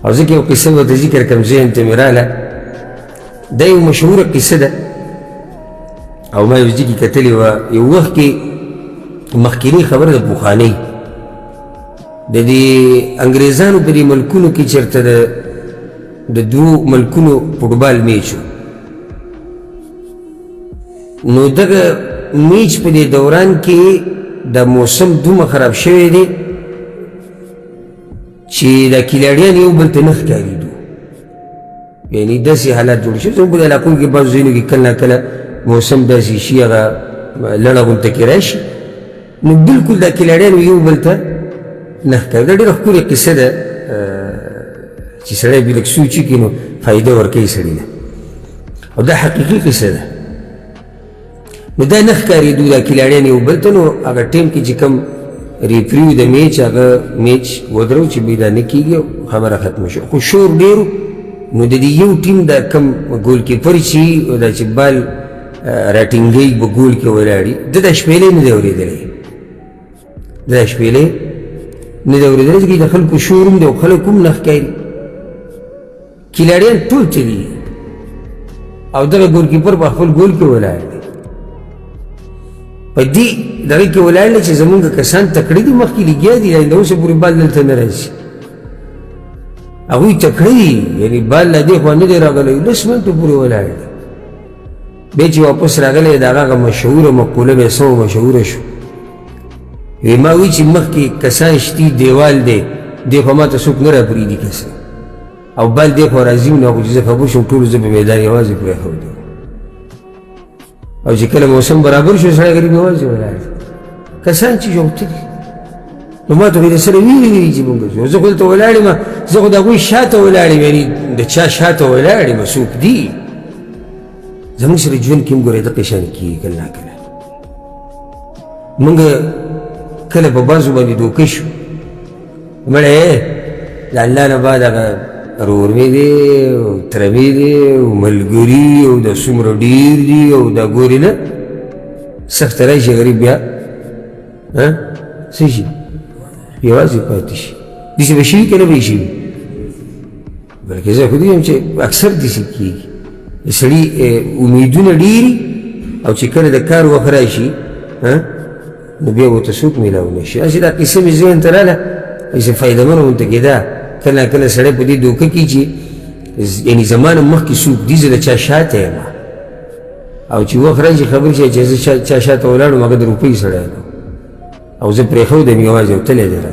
او ځکه یو قصه ورته ذکر کړم ذهن ته مې راغله دا یو مشهوره قصه ده او ما یو ځای کې کتلې وه یو وخت کې مخکینی خبره د پخوانۍ د دې انګریزانو په دې ملکونو کې چېرته د دوو ملکونو فوټبال میچ و نو دغه میچ په دې دوران کې د موسم دومره خراب شوی دی چې دا کیلاډیان یو بل ته نه ښکارېدو یعنې داسې حالات جوړ شوي زموږ په علاقو کې بعضو ځایونو کې کله نه کله موسم داسې شي هغه لړه غونته کې راشي نو بلکل دا کیلاډیان یو بل ته نه ښکاري دا ډېره ښکلې قصه ده چې سړی بې لږ سوچ وکړي نو فایده ورکوي سړي له او دا حقیقي قصه ده نو دا نه ښکارېدو دا کیلاډیان یو بل ته نو هغه ټیم کې چې کوم ریفري و د میچ هغه میچ ودرو چې بې دا نه کېږي خبره ختمه شوه خو شور ډېر نو د دې یو ټیم دا کم ګول کیپر چې دا چې بال راټینګوي په ګول کې ولاړي ده دا شپېلې نه دی اورېدلی ده دا شپېلې نه دی اورېدلی ځکه د خلکو شور هم دی او خلک هم نه ښکاري کیلاډیان ټول چلي او دغه ګول کیپر په خپل ګول کې ولاړ دی په دې دغه کې ولاړ دی چې زمونږ کسان تکړه دي مخکې لګیا دي د اوسه پورې بال دلته نه راځي هغوی تکړه دي یعنې بال لا دې خوا نه دی راغلی 10 منټو پورې ولاړ دی بیا چې واپس راغلی د هغه مشهوره مقوله بیا څه مشهوره شو وی ما وی چې مخکې کسان شتي دیوال دی دې خوا ما ته څوک نه راپرېږدي کسان او بال دې خوا راځي نو هغو چې زه خبر شم ټولو زه په میدان یوازې پرېښودی او چې کله موسم برابر شو سړی غریب یوازې ولاړ کسان چې جوړته دي نو ما ته خو د سره ویلي چې مونږ ځو زه خو دلته ولاړ یم زه خو د هغوی شاته ولاړ یم یعنې د چا شاته ولاړ یم څوک دي زمونږ سره ژوند کې هم ګورئ دقې شان کېږي کله ناکله مونږ کله په بعضو باندې دوکه شو مړی د الله نه بعد هغه رور مې دی او تره مې دی او ملګري او دا څومره ډېر دي او دا ګورې نه سخته راشي غریب بیا څه شي یوازې پاتې شي داسې به شوي که نه به یې شوي بلکې زه خو دې یم چې اکثر داسې کېږي د سړي امیدونه ډېري او چې کله د کار وخت راشي نو بیا ورته څوک میلاو نه شي هسې دا قصه مې ذهن ته راغله هسې فایدهمنه ورته کېده کله کله سړی په دې دوکه کې چې یعنې زما نه مخکې څوک دي زه د چا شاته یم او چې وخت راشي خبر شي چې زه چا شاته ولاړم هغه د روپۍ سړی دی او زه پرېښودم یوازې او تللی دی را